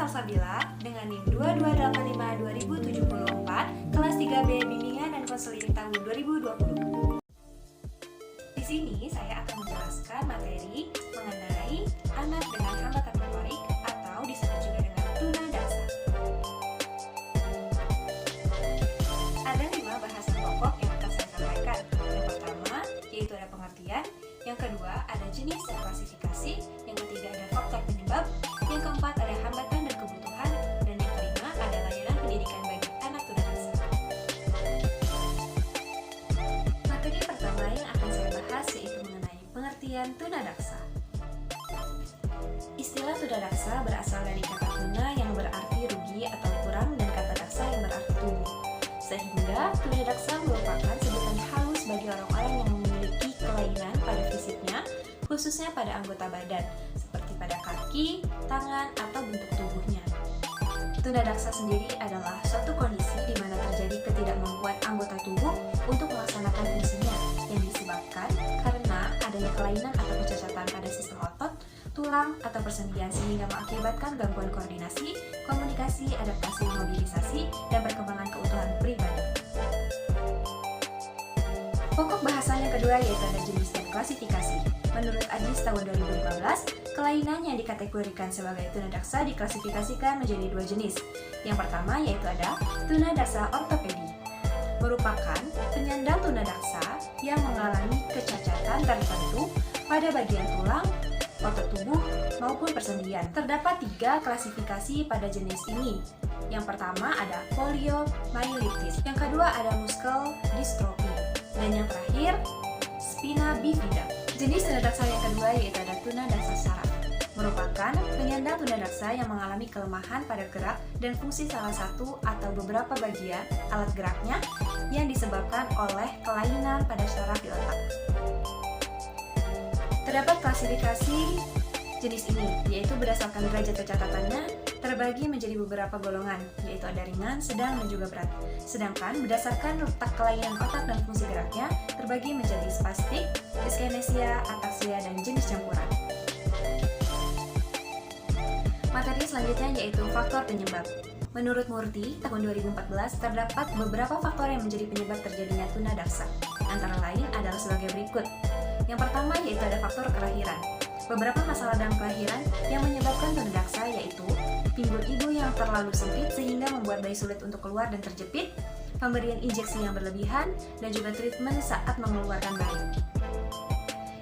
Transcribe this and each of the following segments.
Salsabila dengan NIM 2285-2074 kelas 3B Bimbingan dan Konseling tahun 2020. Di sini saya akan menjelaskan materi mengenai anak dengan hambatan motorik atau disebut juga dengan tunadaksa. Ada 5 bahasan pokok yang akan saya sampaikan. Yang pertama yaitu ada pengertian, yang kedua ada jenis dan klasifikasi, yang ketiga ada faktor penyebab, yang keempat ada hambatan dan kebutuhan, dan yang kelima ada layanan pendidikan bagi anak tunadaksa. Materi pertama yang akan saya bahas yaitu mengenai pengertian tunadaksa. Istilah tunadaksa berasal dari kata tuna yang berarti rugi atau kurang dan kata daksa yang berarti tubuh. Sehingga tunadaksa merupakan sebutan halus bagi orang-orang yang memiliki kelainan pada fisiknya, khususnya pada anggota badan, seperti pada kaki, tangan, atau bentuk tubuhnya. Tunadaksa sendiri adalah suatu kondisi di mana terjadi ketidakmampuan anggota tubuh untuk melaksanakan fungsinya yang disebabkan karena adanya kelainan atau kecacatan pada sistem otot, tulang, atau persendian sehingga mengakibatkan gangguan koordinasi, komunikasi, adaptasi, mobilisasi, dan perkembangan keutuhan pribadi. Pokok bahasan yang kedua yaitu ada jenis dan klasifikasi. Menurut AJIS tahun 2015, kelainan yang dikategorikan sebagai tunadaksa diklasifikasikan menjadi 2 jenis. Yang pertama yaitu ada tunadaksa ortopedi, merupakan penyandang tunadaksa yang mengalami kecacatan tertentu pada bagian tulang, otot tubuh, maupun persendian. Terdapat 3 klasifikasi pada jenis ini. Yang pertama ada poliomyelitis, yang kedua ada muscle dystrophy, dan yang terakhir spina bifida. Jenis tunadaksa yang kedua yaitu ada tunadaksa saraf, merupakan penyandang tunadaksa yang mengalami kelemahan pada gerak dan fungsi salah satu atau beberapa bagian alat geraknya yang disebabkan oleh kelainan pada syaraf di otak. Terdapat klasifikasi jenis ini, yaitu berdasarkan derajat kecatatannya terbagi menjadi beberapa golongan, yaitu ada ringan, sedang, dan juga berat. Sedangkan berdasarkan letak kelainan otak dan fungsi geraknya terbagi menjadi spastik, dyskinesia, ataksia, dan jenis campuran. Materi selanjutnya yaitu faktor penyebab. Menurut Murti, tahun 2014 terdapat beberapa faktor yang menjadi penyebab terjadinya tunadaksa. Antara lain adalah sebagai berikut. Yang pertama yaitu ada faktor kelahiran. Beberapa masalah dalam kelahiran yang menyebabkan tunadaksa yaitu pinggul ibu yang terlalu sempit sehingga membuat bayi sulit untuk keluar dan terjepit, pemberian injeksi yang berlebihan, dan juga treatment saat mengeluarkan bayi.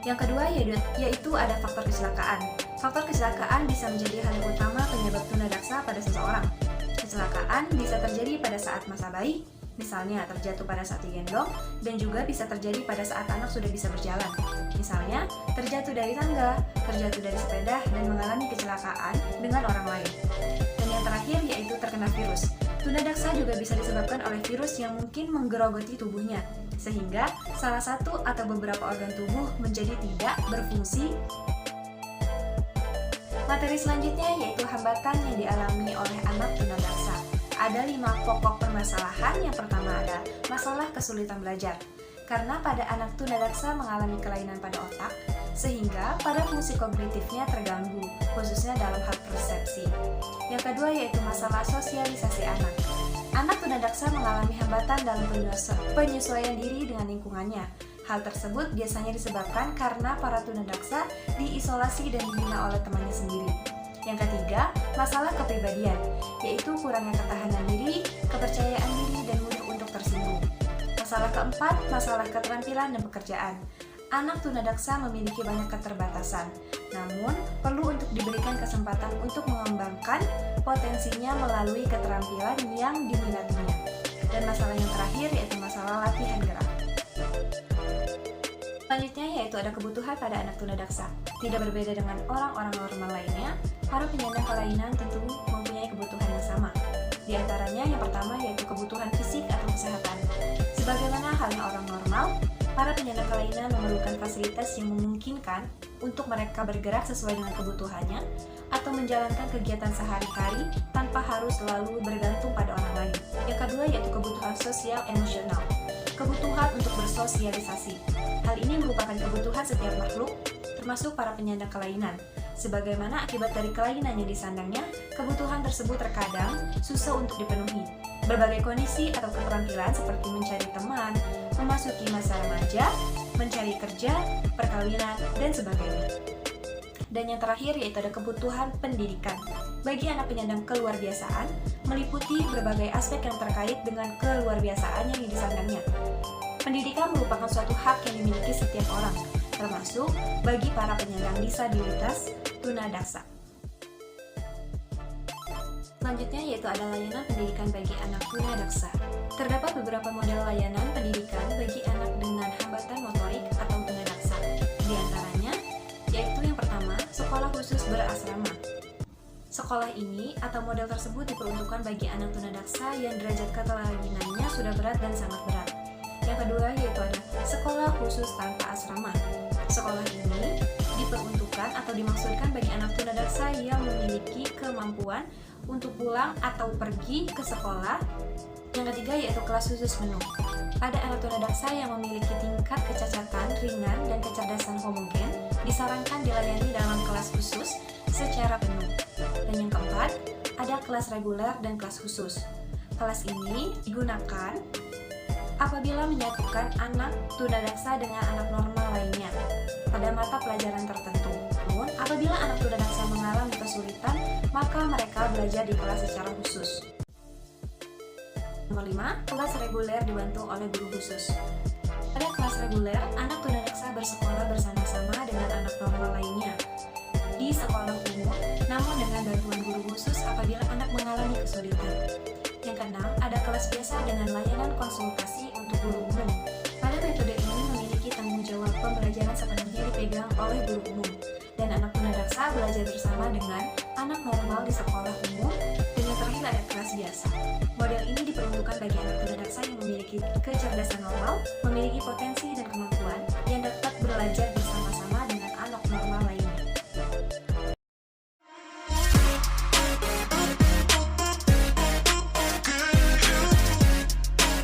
Yang kedua yaitu ada faktor kecelakaan. Faktor kecelakaan bisa menjadi hal yang utama penyebab tunadaksa pada seseorang. Kecelakaan bisa terjadi pada saat masa bayi, misalnya terjatuh pada saat digendong, dan juga bisa terjadi pada saat anak sudah bisa berjalan. Misalnya, terjatuh dari tangga, terjatuh dari sepeda, dan mengalami kecelakaan dengan orang lain. Dan yang terakhir yaitu terkena virus. Tunadaksa juga bisa disebabkan oleh virus yang mungkin menggerogoti tubuhnya, sehingga salah satu atau beberapa organ tubuh menjadi tidak berfungsi. Materi selanjutnya yaitu hambatan yang dialami oleh anak tunadaksa. Ada 5 pokok permasalahan. Yang pertama ada masalah kesulitan belajar. Karena pada anak tunadaksa mengalami kelainan pada otak, sehingga pada fungsi kognitifnya terganggu, khususnya dalam hal persepsi. Yang kedua yaitu masalah sosialisasi anak. Anak tunadaksa mengalami hambatan dalam penyesuaian diri dengan lingkungannya. Hal tersebut biasanya disebabkan karena para tunadaksa diisolasi dan dibina oleh temannya sendiri. Yang ketiga, masalah kepribadian, yaitu kurangnya ketahanan diri, kepercayaan diri, dan mudah untuk tersinggung. Masalah keempat, masalah keterampilan dan pekerjaan. Anak tunadaksa memiliki banyak keterbatasan, namun perlu untuk diberikan kesempatan untuk mengembangkan potensinya melalui keterampilan yang diminatinya. Dan masalah yang terakhir yaitu masalah latihan gerak. Selanjutnya yaitu ada kebutuhan pada anak tunadaksa. Tidak berbeda dengan orang-orang normal lainnya, para penyandang kelainan tentu mempunyai kebutuhan yang sama. Di antaranya yang pertama yaitu kebutuhan fisik atau kesehatan. Sebagaimana halnya orang normal, para penyandang kelainan memerlukan fasilitas yang memungkinkan untuk mereka bergerak sesuai dengan kebutuhannya atau menjalankan kegiatan sehari-hari tanpa harus selalu bergantung pada orang lain. Yang kedua yaitu kebutuhan sosial emosional. Kebutuhan untuk bersosialisasi. Hal ini merupakan kebutuhan setiap makhluk, termasuk para penyandang kelainan. Sebagaimana akibat dari kelainan yang disandangnya, kebutuhan tersebut terkadang susah untuk dipenuhi. Berbagai kondisi atau keterampilan seperti mencari teman, memasuki masa remaja, mencari kerja, perkawinan, dan sebagainya. Dan yang terakhir yaitu ada kebutuhan pendidikan. Bagi anak penyandang keluarbiasaan, meliputi berbagai aspek yang terkait dengan keluarbiasaan yang disandangnya. Pendidikan merupakan suatu hak yang dimiliki setiap orang, termasuk bagi para penyandang disabilitas tunadaksa. Selanjutnya yaitu ada layanan pendidikan bagi anak tunadaksa. Terdapat beberapa model layanan pendidikan bagi anak dengan hambatan motorik atau tunadaksa. Di antaranya, yaitu yang pertama, sekolah khusus berasrama. Sekolah ini atau model tersebut diperuntukkan bagi anak tunadaksa yang derajat keterampilannya sudah berat dan sangat berat. Yang kedua yaitu ada sekolah khusus tanpa asrama. Sekolah ini diperuntukkan atau dimaksudkan bagi anak tunadaksa yang memiliki kemampuan untuk pulang atau pergi ke sekolah. Yang ketiga yaitu kelas khusus penuh. Pada anak tunadaksa yang memiliki tingkat kecacatan ringan dan kecerdasan homogen, disarankan dilayani dalam kelas khusus secara penuh. Dan yang keempat, ada kelas reguler dan kelas khusus. Kelas ini digunakan apabila menyatukan anak tunadaksa dengan anak normal lainnya pada mata pelajaran tertentu. Namun, apabila anak tunadaksa mengalami kesulitan, maka mereka belajar di kelas secara khusus. Nomor 5, kelas reguler dibantu oleh guru khusus. Pada kelas reguler, anak tunadaksa bersekolah bersama-sama dengan anak normal lainnya di sekolah umum, namun dengan bantuan guru khusus apabila anak mengalami kesulitan. Yang keenam, ada kelas biasa dengan layanan konsultasi untuk guru umum. Pada metode ini memiliki tanggung jawab pembelajaran sepenuhnya dipegang oleh guru umum, dan anak tunadaksa belajar bersama dengan anak normal di sekolah umum. Dan yang terakhir ada kelas biasa. Model ini diperuntukkan bagi anak tunadaksa yang memiliki kecerdasan normal, memiliki potensi